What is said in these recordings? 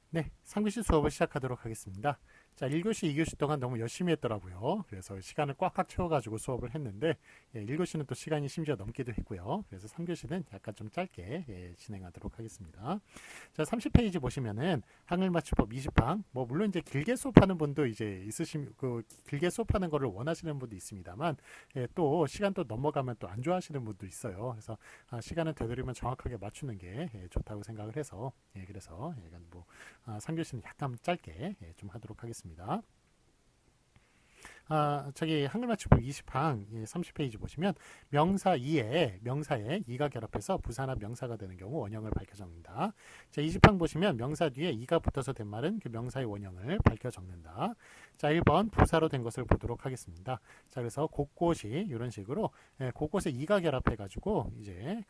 네, 3교시 수업을 시작하도록 하겠습니다. 자, 1교시, 2교시 동안 너무 열심히 했더라고요. 그래서 시간을 꽉꽉 채워가지고 수업을 했는데, 1교시는 또 시간이 심지어 넘기도 했고요. 그래서 3교시는 약간 좀 짧게 진행하도록 하겠습니다. 자, 30페이지 보시면은 한글맞춤법 20항, 뭐 물론 이제 길게 수업하는 분도 이제 길게 수업하는 거를 원하시는 분도 있습니다만, 또 시간 또 넘어가면 또 안 좋아하시는 분도 있어요. 그래서 시간을 되도록이면 정확하게 맞추는 게 좋다고 생각을 해서, 그래서 약간 뭐 3교시는 약간 짧게 좀 하도록 하겠습니다. 저기 한글맞춤법 20항 30페이지 보시면 명사에 이가 결합해서 부사나 명사가 되는 경우 원형을 밝혀 적는다. 자, 20항 보시면 명사 뒤에 이가 붙어서 된 말은 그 명사의 원형을 밝혀 적는다. 자, 1번 부사로 된 것을 보도록 하겠습니다. 자, 그래서 곳곳이 이런 식으로 곳곳에 이가 결합해 가지고 이제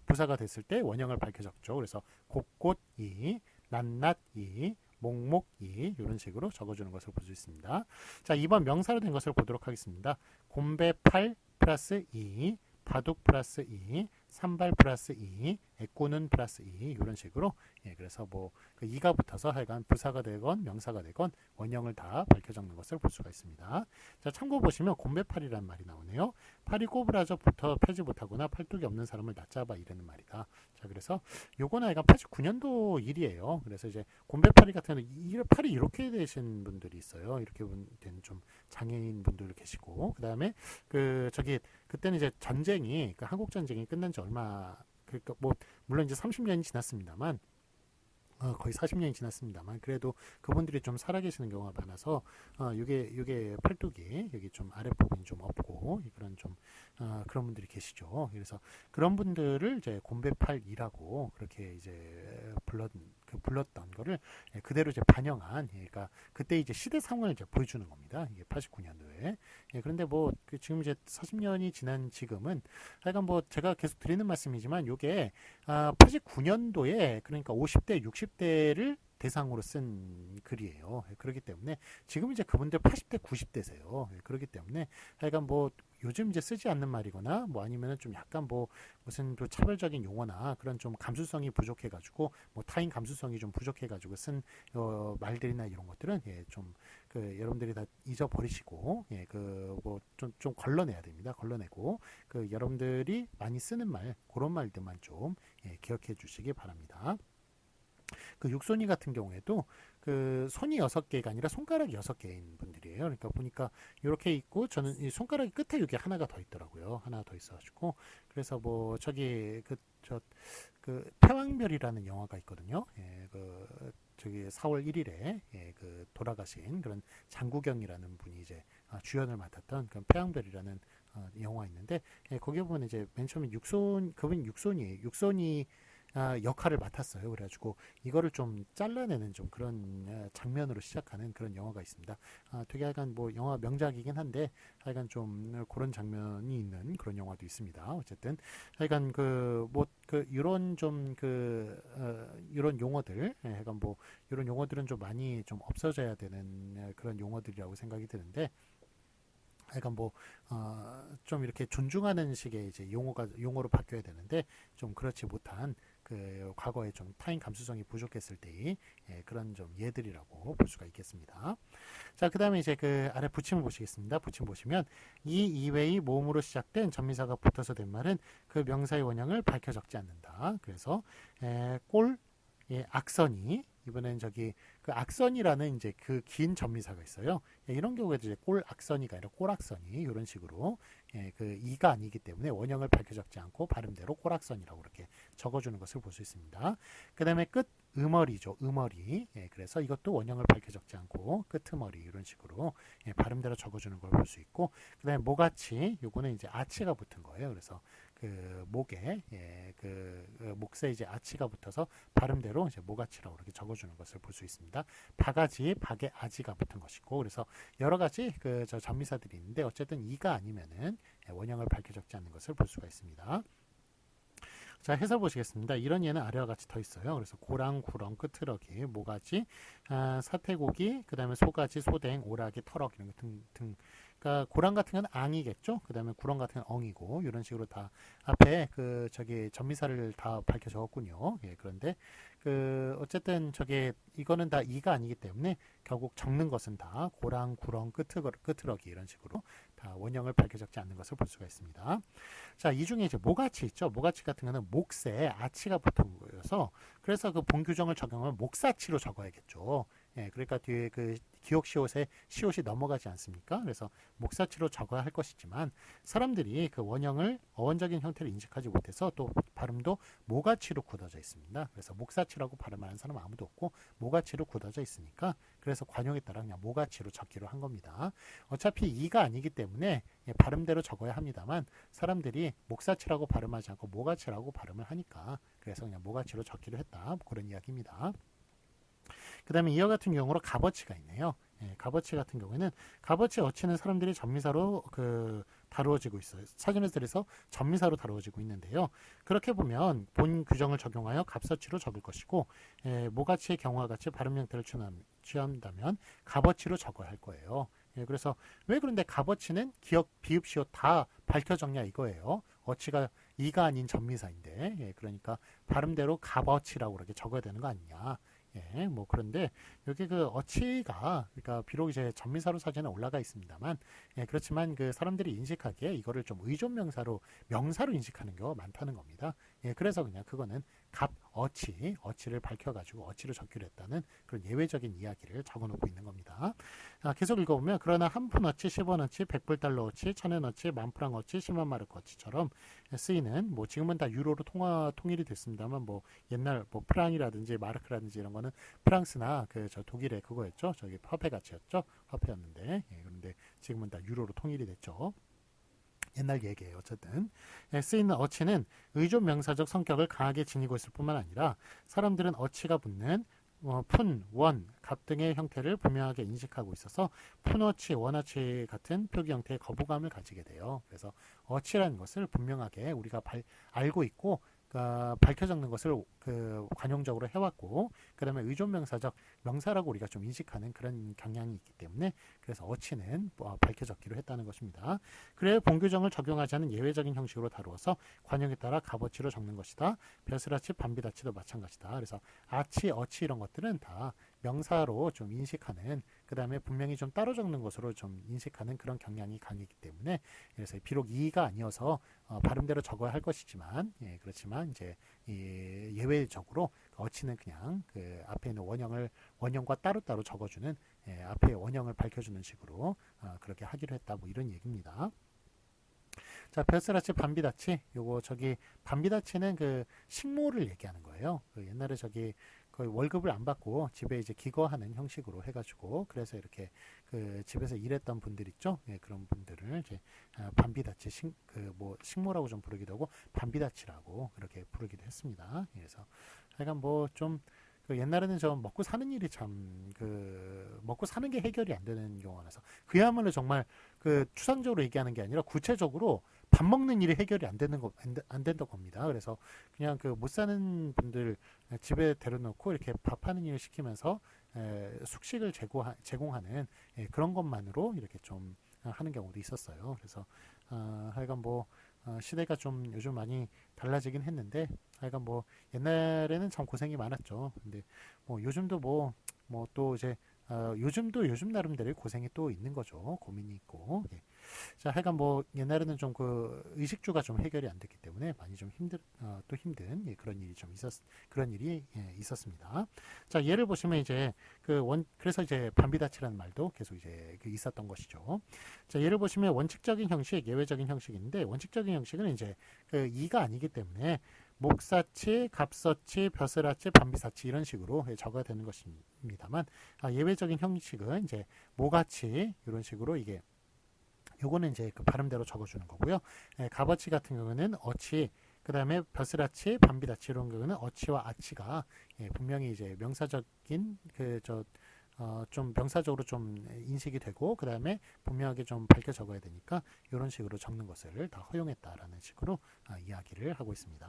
부사가 됐을 때 원형을 밝혀 적죠. 그래서 곳곳이, 낱낱이, 목목이 이런 식으로 적어주는 것을 볼 수 있습니다. 자, 2번 명사로 된 것을 보도록 하겠습니다. 곰배 팔 플러스 2, 바둑 플러스 2, 산발 플러스 2, 애꾸는 플러스 2 이런 식으로 그래서 뭐그 2가 붙어서 하여간 부사가 되건 명사가 되건 원형을 다 밝혀 적는 것을 볼 수가 있습니다. 자, 참고 보시면 곰배팔이라는 말이 나오네요. 팔이 꼬부라져부터 펴지 못하거나 팔뚝이 없는 사람을 낮잡아 이르는 말이다. 자, 그래서 요거는 약간 89년도 일이에요. 그래서 이제 곰배팔이 같은 팔이 이렇게 되신 분들이 있어요. 이렇게 된 좀 장애인 분들 계시고 그다음에 그때는 이제 전쟁이 한국 전쟁이 끝난 지 얼마 그러니까 뭐 물론 이제 30년이 지났습니다만 거의 40년이 지났습니다만 그래도 그분들이 좀 살아계시는 경우가 많아서 이게 팔뚝이 여기 좀 아랫부분이 좀 없고 그런 분들이 계시죠. 그래서 그런 분들을 이제 곰배팔이라고 그렇게 이제 불렀던 거를 그대로 이제 반영한 그러니까 그때 이제 시대 상황을 이제 보여주는 겁니다. 이게 89년도에. 그런데 지금 이제 40년이 지난 지금은 하여간 제가 계속 드리는 말씀이지만 이게 89년도에 그러니까 50대, 60대를 대상으로 쓴 글이에요. 그렇기 때문에 지금 이제 그분들 80대, 90대세요. 그렇기 때문에 하여간 요즘 이제 쓰지 않는 말이거나 아니면은 좀 약간 무슨 또 차별적인 용어나 그런 좀 감수성이 부족해가지고 타인 감수성이 좀 해가지고 쓴 말들이나 이런 것들은 좀 여러분들이 다 잊어버리시고 좀 걸러내야 됩니다. 걸러내고 여러분들이 많이 쓰는 말 그런 말들만 좀 기억해 주시기 바랍니다. 육손이 같은 경우에도 손이 6개가 아니라 손가락이 6개인 분들이에요. 그러니까 보니까 이렇게 있고 저는 이 손가락이 끝에 여기 하나가 더 있더라고요. 하나 더 있어가지고 그래서 패왕별이라는 영화가 있거든요. 저기 4월 1일에 돌아가신 그런 장국영이라는 분이 이제 주연을 맡았던 그런 패왕별이라는 영화 있는데 거기에 보면 이제 맨 처음에 그분이 육손이 역할을 맡았어요. 그래가지고 이거를 좀 잘라내는 좀 그런 장면으로 시작하는 그런 영화가 있습니다. 되게 약간 영화 명작이긴 한데 하여간 좀 그런 장면이 있는 그런 영화도 있습니다. 어쨌든 하여간 이런 용어들, 하여간 이런 용어들은 좀 많이 좀 없어져야 되는 그런 용어들이라고 생각이 드는데. 하여간 좀 이렇게 존중하는 식의 이제 용어로 바뀌어야 되는데 좀 그렇지 못한 과거에 좀 타인 감수성이 부족했을 때의 그런 좀 예들이라고 볼 수가 있겠습니다. 자, 그 다음에 이제 아래 붙임을 보시겠습니다. 붙임 보시면 이 이외의 모음으로 시작된 전미사가 붙어서 된 말은 그 명사의 원형을 밝혀 적지 않는다. 그래서 꼴, 악선이 이번엔 악선이라는 이제 긴 전미사가 있어요. 이런 경우에도 이제 꼴 악선이가 아니라 꼴악선이 이런 식으로 이가 아니기 때문에 원형을 밝혀 적지 않고 발음대로 꼴악선이라고 이렇게 적어주는 것을 볼 수 있습니다. 그 다음에 끝 음어리죠. 음어리. 그래서 이것도 원형을 밝혀 적지 않고 끄트머리 이런 식으로 발음대로 적어주는 걸 볼 수 있고 그 다음에 모가치 요거는 이제 아치가 붙은 거예요. 그래서 목에 목에 이제 아치가 붙어서 발음대로 이제 모가치라고 이렇게 적어주는 것을 볼 수 있습니다. 바가지, 박에 아지가 붙은 것이고 그래서 여러 가지 전미사들이 있는데 어쨌든 이가 아니면은 원형을 밝혀 적지 않는 것을 볼 수가 있습니다. 자, 해설 보시겠습니다. 이런 예는 아래와 같이 더 있어요. 그래서 고랑, 구렁, 끄트러기, 모가지, 사태고기, 그 다음에 소가지, 소댕, 오라기, 터럭 이런 거 그러니까 그러니까 고랑 같은 건 앙이겠죠. 그 다음에 구렁 같은 건 엉이고 이런 식으로 다 앞에 그 저기 전미사를 다 밝혀 적었군요. 예, 그런데 그 어쨌든 저게 이거는 다 이가 아니기 때문에 결국 적는 것은 다 고랑, 구렁, 끄트러기 이런 식으로 다 원형을 밝혀 적지 않는 것을 볼 수가 있습니다. 자, 이 중에 이제 모가치 있죠. 모가치 같은 거는 목세 아치가 붙은 거여서 그래서 그 본 규정을 적용하면 목사치로 적어야겠죠. 예, 그러니까 뒤에 그 기억 시옷에 시옷이 넘어가지 않습니까? 그래서 목사치로 적어야 할 것이지만 사람들이 그 원형을 어원적인 형태를 인식하지 못해서 또 발음도 모가치로 굳어져 있습니다. 그래서 목사치라고 발음하는 사람 아무도 없고 모가치로 굳어져 있으니까 그래서 관용에 따라 그냥 모가치로 적기로 한 겁니다. 어차피 이가 아니기 때문에 발음대로 적어야 합니다만 사람들이 목사치라고 발음하지 않고 모가치라고 발음을 하니까 그래서 그냥 모가치로 적기로 했다. 그런 이야기입니다. 그 다음에 이와 같은 경우로 값어치가 있네요. 예, 값어치 같은 경우에는 값어치 어치는 사람들이 전미사로 다루어지고 있어요. 사전에서 전미사로 다루어지고 있는데요. 그렇게 보면 본 규정을 적용하여 값어치로 적을 것이고 모가치의 경우와 같이 발음 형태를 취한다면 값어치로 적어야 할 거예요. 예, 그래서 왜 그런데 값어치는 기억, 비읍, 시옷 다 밝혀 적냐 이거예요. 어치가 이가 아닌 전미사인데 예, 그러니까 발음대로 값어치라고 그렇게 적어야 되는 거 아니냐. 예, 뭐 그런데 여기 그 어치가 그러니까 비록 이제 전미사로 사전에 올라가 있습니다만 예, 그렇지만 그 사람들이 인식하기에 이거를 좀 의존 명사로 인식하는 경우가 많다는 겁니다. 예, 그래서 그냥 그거는 어치를 밝혀가지고 어치로 적기로 했다는 그런 예외적인 이야기를 적어놓고 있는 겁니다. 자, 계속 읽어보면 그러나 한 푼 어치, 10원 어치, 100불 달러 어치, 1000엔 어치, 10,000프랑 어치, 10만 마르크 어치처럼 쓰이는 뭐 지금은 다 유로로 통일이 됐습니다만 뭐 옛날 뭐 프랑이라든지 마르크라든지 이런 거는 프랑스나 그 저 독일의 그거였죠. 저기 화폐 가치였죠. 화폐였는데 예, 그런데 지금은 다 유로로 통일이 됐죠. 옛날 얘기예요. 어쨌든 쓰이는 어치는 의존 명사적 성격을 강하게 지니고 있을 뿐만 아니라 사람들은 어치가 붙는 푼, 원, 값 등의 형태를 분명하게 인식하고 있어서 푼어치, 원어치 같은 표기 형태의 거부감을 가지게 돼요. 그래서 어치라는 것을 분명하게 우리가 알고 있고 밝혀 적는 것을 관용적으로 해왔고 그 다음에 의존명사적 명사라고 우리가 좀 인식하는 그런 경향이 있기 때문에 그래서 어치는 밝혀 적기로 했다는 것입니다. 그래 본규정을 적용하지 않은 예외적인 형식으로 다루어서 관용에 따라 값어치로 적는 것이다. 벼슬아치, 반비다치도 마찬가지다. 그래서 아치, 어치 이런 것들은 다 명사로 좀 인식하는 그 다음에 분명히 좀 따로 적는 것으로 좀 인식하는 그런 경향이 강하기 때문에 그래서 비록 이가 아니어서 발음대로 적어야 할 것이지만 예, 그렇지만 이제 예외적으로 어치는 그냥 그 앞에 있는 원형과 따로따로 적어주는 예, 앞에 원형을 밝혀주는 식으로 그렇게 하기로 했다 뭐 이런 얘기입니다. 자, 벼슬아치, 반비다치 요거 저기 반비다치는 그 식모를 얘기하는 거예요. 그 옛날에 저기 거의 월급을 안 받고 집에 이제 기거하는 형식으로 해가지고 그래서 이렇게 그 집에서 일했던 분들 있죠. 예, 그런 분들을 이제 반비다치 뭐 식모라고 좀 부르기도 하고 반비다치라고 그렇게 부르기도 했습니다. 그래서 하여간 뭐 좀 그 옛날에는 좀 먹고 사는 일이 참 먹고 사는 게 해결이 안 되는 경우가 많아서 그야말로 정말 그 추상적으로 얘기하는 게 아니라 구체적으로 밥 먹는 일이 해결이 안 된다고 합니다. 그래서 그냥 그 못 사는 분들 집에 데려놓고 이렇게 밥하는 일을 시키면서 숙식을 제공하는 그런 것만으로 이렇게 좀 하는 경우도 있었어요. 그래서 하여간 뭐 시대가 좀 요즘 많이 달라지긴 했는데 하여간 뭐 옛날에는 참 고생이 많았죠. 근데 뭐 요즘도 뭐 또 이제 요즘도 요즘 나름대로의 고생이 또 있는 거죠. 고민이 있고. 예. 자, 하여간 뭐 옛날에는 좀 그 의식주가 좀 해결이 안 됐기 때문에 많이 좀 또 힘든 예, 그런 일이 있었습니다. 자, 예를 보시면 이제 그래서 이제 반비다치라는 말도 계속 이제 있었던 것이죠. 자, 예를 보시면 원칙적인 형식, 예외적인 형식인데 원칙적인 형식은 이제 이가 아니기 때문에 목사치, 갑서치, 벼슬아치, 반비사치 이런 식으로 적어야 되는 것입니다만 예외적인 형식은 이제 모가치 이런 식으로 이게 요거는 이제 그 발음대로 적어주는 거고요. 값어치 같은 경우는 어치, 그 다음에 벼슬아치, 반비다치 이런 경우는 어치와 아치가 분명히 이제 명사적인 좀 명사적으로 좀 인식이 되고 그 다음에 분명하게 좀 밝혀 적어야 되니까 이런 식으로 적는 것을 다 허용했다라는 식으로 이야기를 하고 있습니다.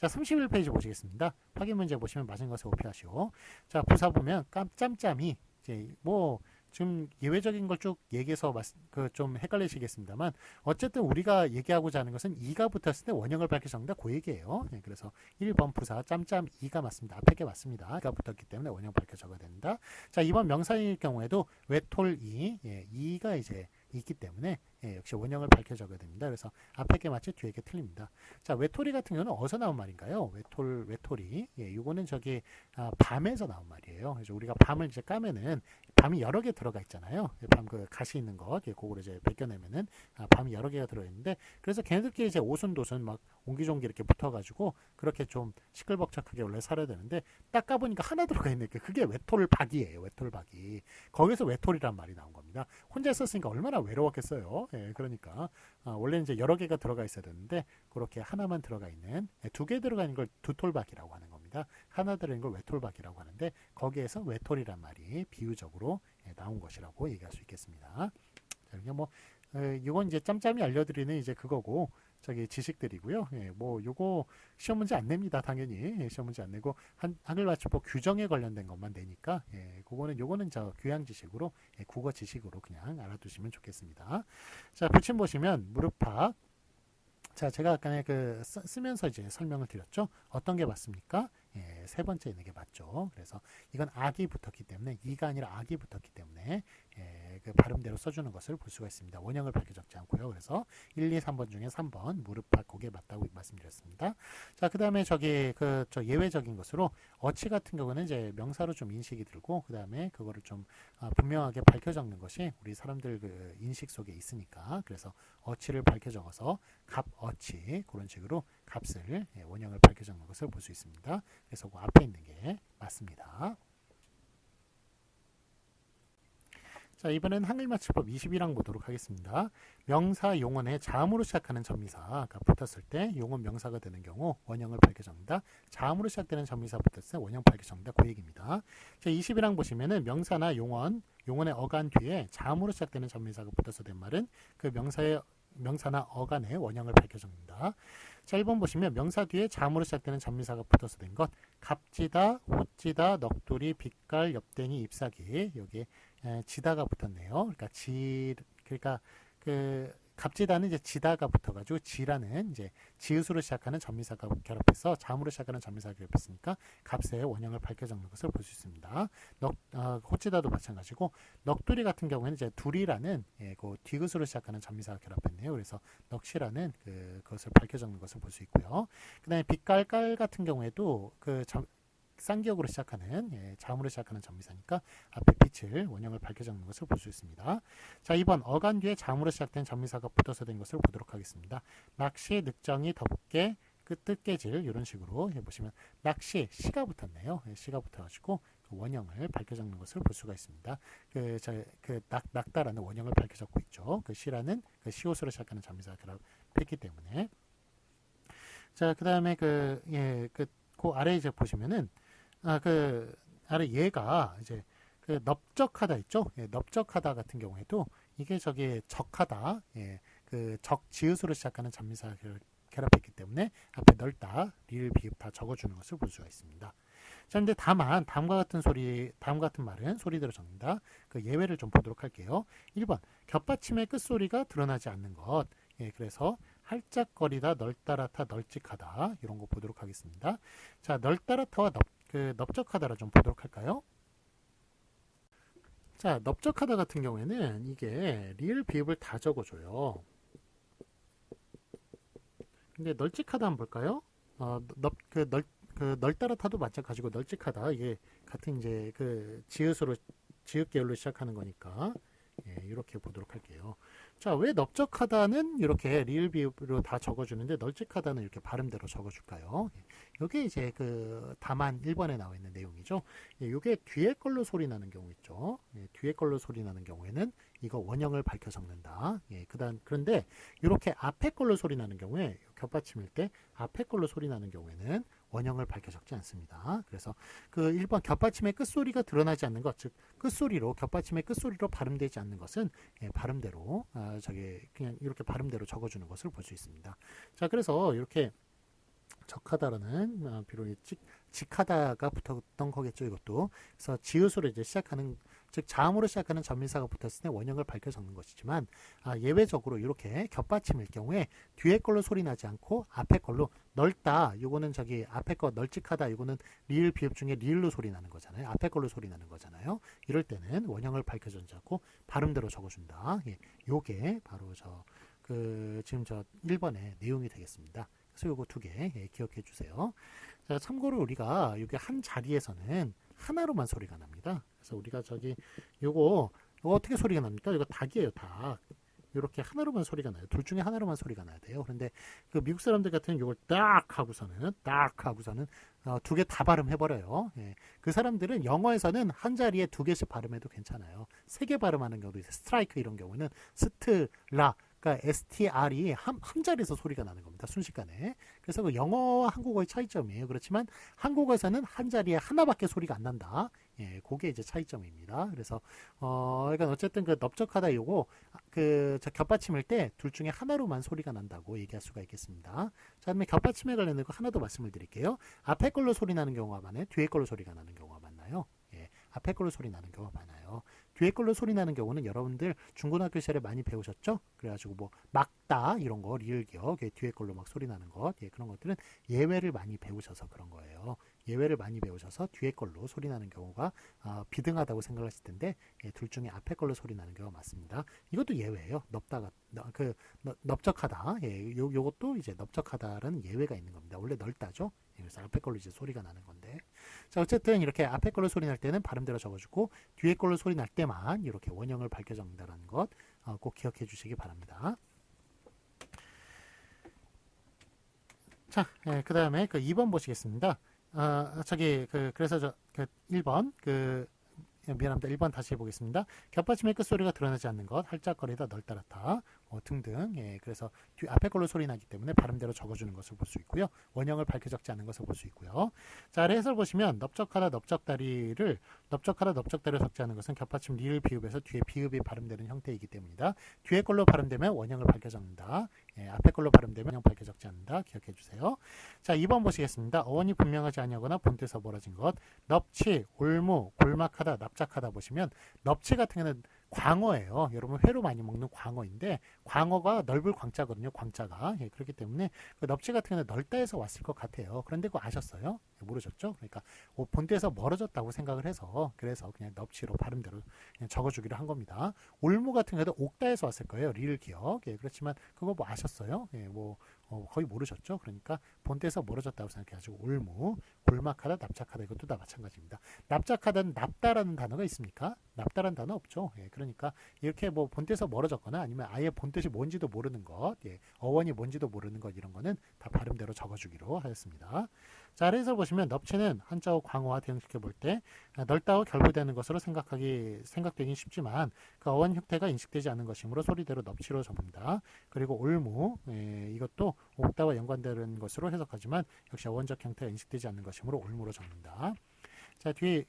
자, 31페이지 보시겠습니다. 확인 문제 보시면 맞은 것을 오피하시오. 자, 부사 보면 깜짬짬이 이제 뭐 지금 예외적인 걸 쭉 얘기해서 좀 헷갈리시겠습니다만 어쨌든 우리가 얘기하고자 하는 것은 2가 붙었을 때 원형을 밝혀 적는다 그 얘기예요. 예, 그래서 1번 부사 짬짬 2가 맞습니다. 앞에 게 맞습니다. 2가 붙었기 때문에 원형 밝혀 적어야 된다. 자, 이번 명사일 경우에도 외톨 2, 예, 2가 이제 있기 때문에 예, 역시 원형을 밝혀 적어야 됩니다. 그래서 앞에 게 맞지 뒤에 게 틀립니다. 자, 외톨이 같은 경우는 어디서 나온 말인가요? 외톨이. 예, 이거는 저기 밤에서 나온 말이에요. 그래서 우리가 밤을 이제 까면은 밤이 여러 개 들어가 있잖아요. 밤 그 가시 있는 것, 예, 그거를 이제 벗겨내면은 밤이 여러 개가 들어 있는데 그래서 걔네들끼리 이제 오순도순 막 옹기종기 이렇게 붙어가지고 그렇게 좀 시끌벅적하게 원래 살아야 되는데 딱 까보니까 하나 들어가 있는 게 그게 외톨박이에요. 외톨박이. 거기서 외톨이란 말이 나온 겁니다. 혼자 있었으니까 얼마나 외로웠겠어요. 예, 그러니까 원래 이제 여러 개가 들어가 있어야 되는데 그렇게 하나만 들어가 있는 두 개 들어가 있는 걸 두톨박이라고 하는 겁니다. 하나 들어있는 걸 외톨박이라고 하는데 거기에서 외톨이란 말이 비유적으로 나온 것이라고 얘기할 수 있겠습니다. 자, 그냥 뭐 이건 이제 짬짬이 알려드리는 이제 그거고 저기 지식들이고요. 예, 뭐 요거 시험 문제 안 냅니다. 당연히 예, 시험 문제 안 내고 한글 맞춤법 규정에 관련된 것만 내니까 예, 요거는 저 교양 지식으로 예, 국어 지식으로 그냥 알아두시면 좋겠습니다. 자, 붙임 보시면 무릎팍. 자, 제가 아까 쓰면서 이제 설명을 드렸죠. 어떤 게 맞습니까? 예, 세 번째 있는 게 맞죠. 그래서 이건 악이 붙었기 때문에 2가 아니라 악이 붙었기 때문에 예, 그 발음대로 써주는 것을 볼 수가 있습니다. 원형을 밝혀 적지 않고요. 그래서 1, 2, 3번 중에 3번 무릎팍 그게 맞다고 말씀드렸습니다. 자, 그 다음에 저 예외적인 것으로 어치 같은 경우는 이제 명사로 좀 인식이 들고 그 다음에 그거를 좀 분명하게 밝혀 적는 것이 우리 사람들 그 인식 속에 있으니까 그래서 어치를 밝혀 적어서 값어치 그런 식으로 값을 예, 원형을 밝혀 적는 것을 볼 수 있습니다. 그래서 그 앞에 있는 게 맞습니다. 자, 이번엔 한글 맞춤법 21항 보도록 하겠습니다. 명사 용언에 자음으로 시작하는 전미사가 붙었을 때 용언 명사가 되는 경우 원형을 밝혀 적는다. 자음으로 시작되는 전미사 붙었을 때 원형 밝혀 적는다. 그 얘기입니다. 자, 21항 보시면은 명사나 용언의 어간 뒤에 자음으로 시작되는 전미사가 붙어서 된 말은 그 명사나 어간의 원형을 밝혀 적는다. 자, 1번 보시면 명사 뒤에 자음으로 시작되는 전미사가 붙어서 된 것 갑지다, 호찌다, 넋두리, 빛깔, 엽댕이, 잎사귀 여기 지다가 붙었네요. 그러니까 그 갑지다는 이제 지다가 붙어가지고 지라는 이제 지읒으로 시작하는 전미사가 결합해서 자음으로 시작하는 전미사가 결합했으니까 값의 원형을 밝혀 적는 것을 볼 수 있습니다. 호찌다도 마찬가지고 넋두리 같은 경우에는 이제 두리라는 그 디귿으로 시작하는 전미사가 결합했네요. 그래서 넋이라는 그것을 밝혀 적는 것을 볼 수 있고요. 그다음에 빛깔깔 같은 경우에도 쌍기역으로 시작하는 자음으로 시작하는 전미사니까 앞에 빛을 원형을 밝혀 적는 것을 볼 수 있습니다. 자, 2번 어간 뒤에 자음으로 시작된 전미사가 붙어서 된 것을 보도록 하겠습니다. 낚시, 늑정이, 덥게, 뜻깨질 이런 식으로 해보시면 낚시, 시가 붙었네요. 시가 붙어가지고 그 원형을 밝혀 적는 것을 볼 수가 있습니다. 낙다라는 원형을 밝혀 적고 있죠. 그 시라는 그 시옷으로 시작하는 전미사가 결합했기 때문에 자, 그 다음에 그 아래 이제 보시면은 아래 얘가 이제 그 넓적하다 있죠. 예, 넓적하다 같은 경우에도 이게 적하다, 그 적지읒으로 시작하는 전미사가 결합했기 때문에 앞에 넓다, 리을 비읍 다 적어주는 것을 볼 수가 있습니다. 자, 근데 다만 다음과 같은 말은 소리대로 적는다. 그 예외를 좀 보도록 할게요. 1번 겹받침의 끝소리가 드러나지 않는 것. 예, 그래서 할짝거리다, 널따라타, 널찍하다 이런 거 보도록 하겠습니다. 자, 널따라타와 넓적하다를 좀 보도록 할까요? 자, 넓적하다 같은 경우에는 이게 리을 비읍을 다 적어줘요. 근데 널찍하다 한번 볼까요? 널따라타도 마찬가지고 널찍하다 이게 같은 이제 그 지읒 계열로 시작하는 거니까 예, 이렇게 보도록 할게요. 자, 왜 넓적하다는 이렇게 리을 비읍으로 다 적어주는데 널찍하다는 이렇게 발음대로 적어줄까요? 이게 이제 그 다만 1번에 나와 있는 내용이죠. 이게 뒤에 걸로 소리 나는 경우 있죠. 뒤에 걸로 소리 나는 경우에는 이거 원형을 밝혀 적는다. 그런데 이렇게 앞에 걸로 소리 나는 경우에 겹받침일 때 앞에 걸로 소리 나는 경우에는 원형을 밝혀 적지 않습니다. 그래서 그 1번 겹받침의 끝소리가 드러나지 않는 것, 즉 겹받침의 끝소리로 발음되지 않는 것은 발음대로 그냥 이렇게 발음대로 적어주는 것을 볼 수 있습니다. 자, 그래서 이렇게 적하다라는 비록 직하다가 붙었던 거겠죠, 이것도. 그래서 지읒으로 이제 시작하는, 즉 자음으로 시작하는 전미사가 붙었을 때 원형을 밝혀 적는 것이지만, 예외적으로 이렇게 겹받침일 경우에 뒤에 걸로 소리 나지 않고 앞에 걸로 넓다, 요거는 저기 앞에 거 널찍하다, 요거는 리을 비읍 중에 리을로 소리 나는 거잖아요. 앞에 걸로 소리 나는 거잖아요. 이럴 때는 원형을 밝혀 적지 않고 발음대로 적어준다. 예, 요게 바로 지금 저 1번의 내용이 되겠습니다. 그래서 요거 두 개, 예, 기억해 주세요. 자, 참고로 우리가 이게 한 자리에서는 하나로만 소리가 납니다. 그래서 우리가 요거 어떻게 소리가 납니까? 이거 닭이에요, 닭. 이렇게 하나로만 소리가 나요. 둘 중에 하나로만 소리가 나야 돼요. 그런데 그 미국 사람들 같은 경우 이걸 딱 하고서는 두 개 다 발음해버려요. 예. 그 사람들은 영어에서는 한 자리에 두 개씩 발음해도 괜찮아요. 세 개 발음하는 경우도 있어요. 스트라이크 이런 경우는 스트라, 그러니까 STR이 한 자리에서 소리가 나는 겁니다. 순식간에. 그래서 그 영어와 한국어의 차이점이에요. 그렇지만 한국어에서는 한 자리에 하나밖에 소리가 안 난다. 예, 그게 이제 차이점입니다. 그래서 그러니까 어쨌든 그 넓적하다 요거 저 겹받침일 때 둘 중에 하나로만 소리가 난다고 얘기할 수가 있겠습니다. 자, 그다음에 겹받침에 관련된 거 하나 더 말씀을 드릴게요. 앞에 걸로 소리 나는 경우가 많아요. 뒤에 걸로 소리가 나는 경우가 많나요? 예, 앞에 걸로 소리 나는 경우가 많아요. 뒤에 걸로 소리 나는 경우는 여러분들 중고등학교 시절에 많이 배우셨죠? 그래가지고 뭐 막다 이런 거 리을기억 뒤에 걸로 막 소리 나는 것, 예, 그런 것들은 예외를 많이 배우셔서 그런 거예요. 예외를 많이 배우셔서 뒤에 걸로 소리 나는 경우가 비등하다고 생각하실 텐데, 예, 둘 중에 앞에 걸로 소리 나는 경우가 맞습니다. 이것도 예외예요. 넓적하다. 예, 요것도 이제 넓적하다라는 예외가 있는 겁니다. 원래 넓다죠. 예, 그래서 앞에 걸로 이제 소리가 나는 건데. 자, 어쨌든 이렇게 앞에 걸로 소리 날 때는 발음대로 적어주고 뒤에 걸로 소리 날 때만 이렇게 원형을 밝혀 적는다는 것 꼭 기억해 주시기 바랍니다. 자, 예, 그 다음에 그 2번 보시겠습니다. 그래서 1번, 미안합니다. 1번 다시 해보겠습니다. 겹받침의 끝소리가 드러나지 않는 것, 할짝거리다, 널따랗다, 등등. 예, 그래서 앞에 걸로 소리 나기 때문에 발음대로 적어주는 것을 볼 수 있고요. 원형을 밝혀 적지 않는 것을 볼 수 있고요. 자, 아래 해설 보시면 넓적하다, 넓적다리를 적지 않은 것은 겹받침 리을 비읍에서 뒤에 비읍이 발음되는 형태이기 때문이다. 뒤에 걸로 발음되면 원형을 밝혀 적는다. 예, 앞에 걸로 발음되면 원형 밝혀 적지 않는다. 기억해 주세요. 자, 2번 보시겠습니다. 어원이 분명하지 아니하거나 본뜻에서 벌어진 것, 넙치, 올무, 골막하다, 납작하다 보시면 넙치 같은 경우는 광어예요. 여러분 회로 많이 먹는 광어인데 광어가 넓을 광자거든요. 광자가. 예, 그렇기 때문에 그 넙치 같은 경우는 넓다에서 왔을 것 같아요. 그런데 그거 아셨어요? 예, 모르셨죠? 그러니까 본드에서 멀어졌다고 생각을 해서 그래서 그냥 넙치로 발음대로 그냥 적어주기로 한 겁니다. 올무 같은 경우도 옥다에서 왔을 거예요. 리을 기억. 예, 그렇지만 그거 뭐 아셨어요? 예, 거의 모르셨죠? 그러니까 본때에서 멀어졌다고 생각해가지고 올무, 골막하다, 납작하다 이것도 다 마찬가지입니다. 납작하다는 납다라는 단어가 있습니까? 납다라는 단어 없죠. 예, 그러니까 이렇게 뭐 본때에서 멀어졌거나 아니면 아예 본뜻이 뭔지도 모르는 것, 예, 어원이 뭔지도 모르는 것 이런 거는 다 발음대로 적어주기로 하였습니다. 자, 아래에서 보시면 넙치는 한자어 광어와 대응시켜 볼 때 넓다고 결부되는 것으로 생각되긴 쉽지만 그 어원 형태가 인식되지 않는 것이므로 소리대로 넙치로 적는다. 그리고 올무, 이것도 옥다와 연관되는 것으로 해석하지만 역시 어원적 형태가 인식되지 않는 것이므로 올무로 적는다. 자, 뒤에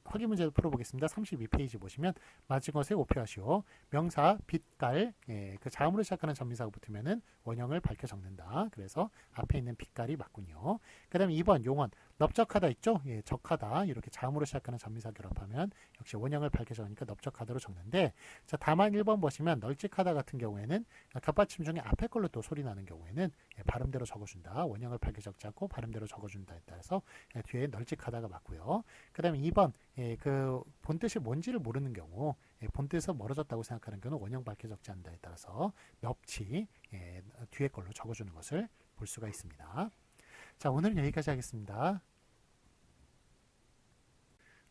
확인 문제도 풀어보겠습니다. 32페이지 보시면 맞은 것에 오표하시오. 명사 빛깔, 그 자음으로 시작하는 전미사가 붙으면은 원형을 밝혀 적는다. 그래서 앞에 있는 빛깔이 맞군요. 그 다음에 2번 용언 넓적하다 있죠? 예, 적하다 이렇게 자음으로 시작하는 전미사 결합하면 역시 원형을 밝혀 적으니까 넓적하다로 적는데, 자, 다만 1번 보시면 널찍하다 같은 경우에는 겹받침 중에 앞에 걸로 또 소리 나는 경우에는 발음대로 적어준다. 원형을 밝혀 적지 않고 발음대로 적어준다에 따라서 뒤에 널찍하다가 맞고요. 그 다음에 2번 그 본뜻이 뭔지를 모르는 경우, 본뜻에서 멀어졌다고 생각하는 경우는 원형 밝혀 적지 않는다에 따라서 넙치 뒤에 걸로 적어주는 것을 볼 수가 있습니다. 자, 오늘은 여기까지 하겠습니다.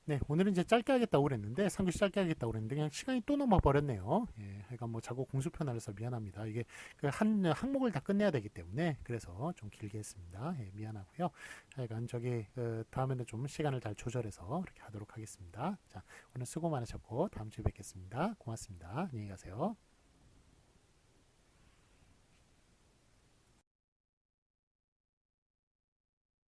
네, 오늘은 이제 짧게 하겠다고 그랬는데 3교시 짧게 하겠다고 그랬는데 그냥 시간이 또 넘어 버렸네요. 예, 그러니까 뭐 자꾸 공수표 날려서 미안합니다. 이게 한 항목을 다 끝내야 되기 때문에 그래서 좀 길게 했습니다. 예, 미안하고요. 하여간 다음에는 좀 시간을 잘 조절해서 그렇게 하도록 하겠습니다. 자, 오늘 수고 많으셨고 다음 주에 뵙겠습니다. 고맙습니다. 안녕히 가세요.